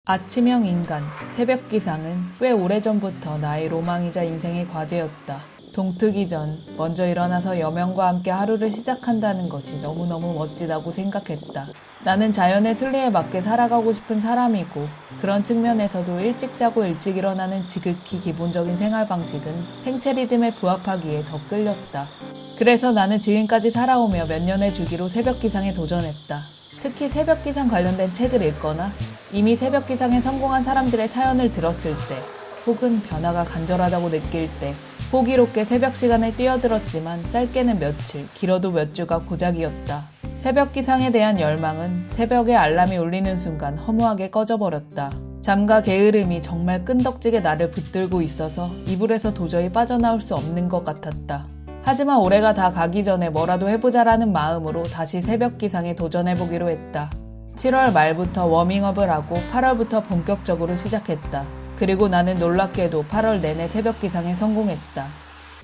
아침형 인간, 새벽 기상은 꽤 오래전부터 나의 로망이자 인생의 과제였다. 동트기 전 먼저 일어나서 여명과 함께 하루를 시작한다는 것이 너무너무 멋지다고 생각했다. 나는 자연의 순리에 맞게 살아가고 싶은 사람이고 그런 측면에서도 일찍 자고 일찍 일어나는 지극히 기본적인 생활 방식은 생체 리듬에 부합하기에 더 끌렸다. 그래서 나는 지금까지 살아오며 몇 년의 주기로 새벽 기상에 도전했다. 특히 새벽 기상 관련된 책을 읽거나 이미 새벽 기상에 성공한 사람들의 사연을 들었을 때 혹은 변화가 간절하다고 느낄 때 호기롭게 새벽 시간에 뛰어들었지만 짧게는 며칠, 길어도 몇 주가 고작이었다. 새벽 기상에 대한 열망은 새벽에 알람이 울리는 순간 허무하게 꺼져버렸다. 잠과 게으름이 정말 끈덕지게 나를 붙들고 있어서 이불에서 도저히 빠져나올 수 없는 것 같았다. 하지만 올해가 다 가기 전에 뭐라도 해보자라는 마음으로 다시 새벽 기상에 도전해보기로 했다. 7월 말부터 워밍업을 하고 8월부터 본격적으로 시작했다. 그리고 나는 놀랍게도 8월 내내 새벽 기상에 성공했다.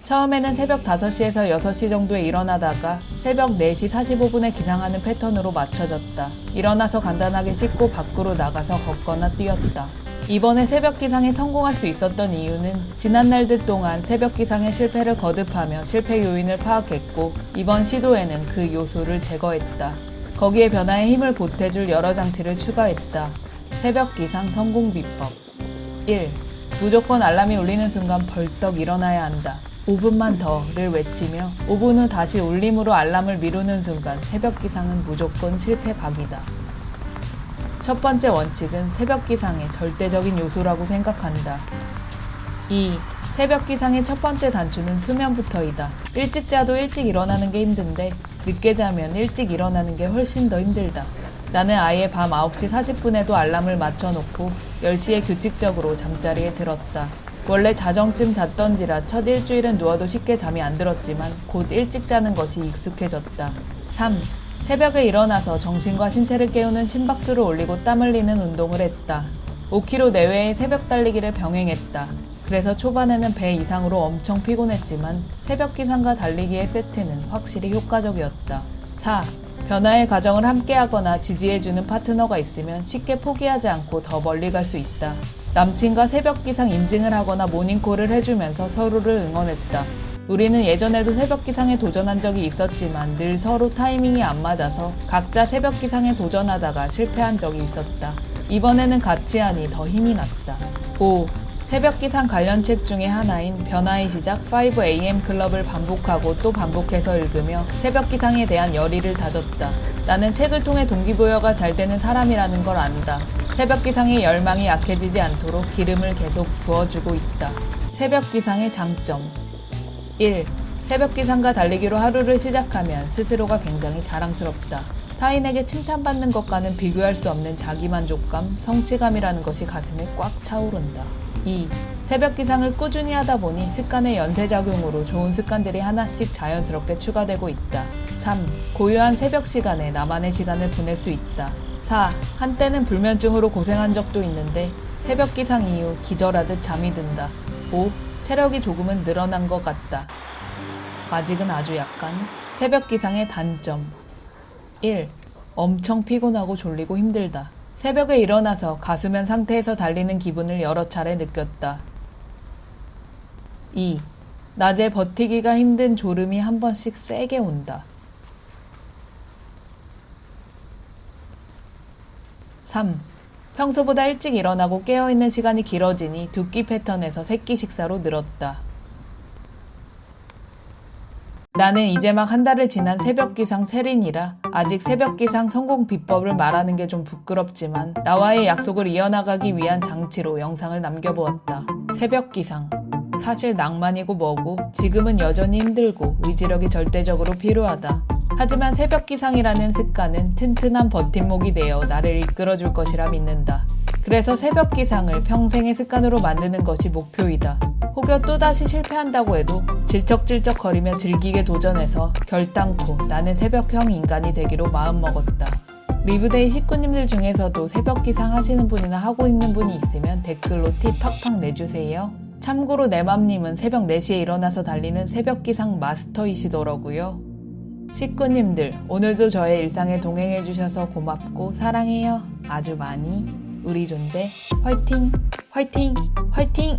처음에는 새벽 5시에서 6시 정도에 일어나다가 새벽 4시 45분에 기상하는 패턴으로 맞춰졌다. 일어나서 간단하게 씻고 밖으로 나가서 걷거나 뛰었다. 이번에 새벽 기상에 성공할 수 있었던 이유는 지난 날들 동안 새벽 기상의 실패를 거듭하며 실패 요인을 파악했고 이번 시도에는 그 요소를 제거했다. 거기에 변화에 힘을 보태줄 여러 장치를 추가했다. 새벽 기상 성공 비법 1. 무조건 알람이 울리는 순간 벌떡 일어나야 한다. 5분만 더를 외치며 5분 후 다시 울림으로 알람을 미루는 순간 새벽 기상은 무조건 실패 각이다. 첫 번째 원칙은 새벽 기상의 절대적인 요소라고 생각한다. 2. 새벽 기상의 첫 번째 단추는 수면부터이다. 일찍 자도 일찍 일어나는 게 힘든데 늦게 자면 일찍 일어나는 게 훨씬 더 힘들다. 나는 아예 밤 9시 40분에도 알람을 맞춰놓고 10시에 규칙적으로 잠자리에 들었다. 원래 자정쯤 잤던지라 첫 일주일은 누워도 쉽게 잠이 안 들었지만 곧 일찍 자는 것이 익숙해졌다. 3. 새벽에 일어나서 정신과 신체를 깨우는 심박수를 올리고 땀 흘리는 운동을 했다. 5km 내외의 새벽 달리기를 병행했다. 그래서 초반에는 배 이상으로 엄청 피곤했지만 새벽 기상과 달리기의 세트는 확실히 효과적이었다. 4. 변화의 과정을 함께하거나 지지해주는 파트너가 있으면 쉽게 포기하지 않고 더 멀리 갈 수 있다. 남친과 새벽 기상 인증을 하거나 모닝콜을 해주면서 서로를 응원했다. 우리는 예전에도 새벽 기상에 도전한 적이 있었지만 늘 서로 타이밍이 안 맞아서 각자 새벽 기상에 도전하다가 실패한 적이 있었다. 이번에는 같이 하니 더 힘이 났다. 5. 새벽 기상 관련 책 중에 하나인 변화의 시작 5am 클럽을 반복하고 또 반복해서 읽으며 새벽 기상에 대한 열의를 다졌다. 나는 책을 통해 동기부여가 잘 되는 사람이라는 걸 안다. 새벽 기상의 열망이 약해지지 않도록 기름을 계속 부어주고 있다. 새벽 기상의 장점 1. 새벽 기상과 달리기로 하루를 시작하면 스스로가 굉장히 자랑스럽다. 타인에게 칭찬받는 것과는 비교할 수 없는 자기만족감, 성취감이라는 것이 가슴에 꽉 차오른다. 2. 새벽 기상을 꾸준히 하다 보니 습관의 연쇄작용으로 좋은 습관들이 하나씩 자연스럽게 추가되고 있다. 3. 고요한 새벽 시간에 나만의 시간을 보낼 수 있다. 4. 한때는 불면증으로 고생한 적도 있는데 새벽 기상 이후 기절하듯 잠이 든다. 5. 체력이 조금은 늘어난 것 같다. 아직은 아주 약간. 새벽 기상의 단점 1. 엄청 피곤하고 졸리고 힘들다. 새벽에 일어나서 가수면 상태에서 달리는 기분을 여러 차례 느꼈다. 2. 낮에 버티기가 힘든 졸음이 한 번씩 세게 온다. 3. 평소보다 일찍 일어나고 깨어있는 시간이 길어지니 두 끼 패턴에서 세 끼 식사로 늘었다. 나는 이제 막 한 달을 지난 새벽 기상 세린이라 아직 새벽 기상 성공 비법을 말하는 게 좀 부끄럽지만 나와의 약속을 이어나가기 위한 장치로 영상을 남겨보았다. 새벽 기상. 사실 낭만이고 뭐고 지금은 여전히 힘들고 의지력이 절대적으로 필요하다. 하지만 새벽 기상이라는 습관은 튼튼한 버팀목이 되어 나를 이끌어줄 것이라 믿는다. 그래서 새벽 기상을 평생의 습관으로 만드는 것이 목표이다. 혹여 또다시 실패한다고 해도 질척질척거리며 즐기게 도전해서 결단코 나는 새벽형 인간이 되기로 마음먹었다. 리브데이 식구님들 중에서도 새벽 기상 하시는 분이나 하고 있는 분이 있으면 댓글로 팁 팍팍 내주세요. 참고로 내맘님은 새벽 4시에 일어나서 달리는 새벽 기상 마스터이시더라고요. 식구님들, 오늘도 저의 일상에 동행해주셔서 고맙고 사랑해요. 아주 많이. 우리 존재 화이팅! 화이팅! 화이팅!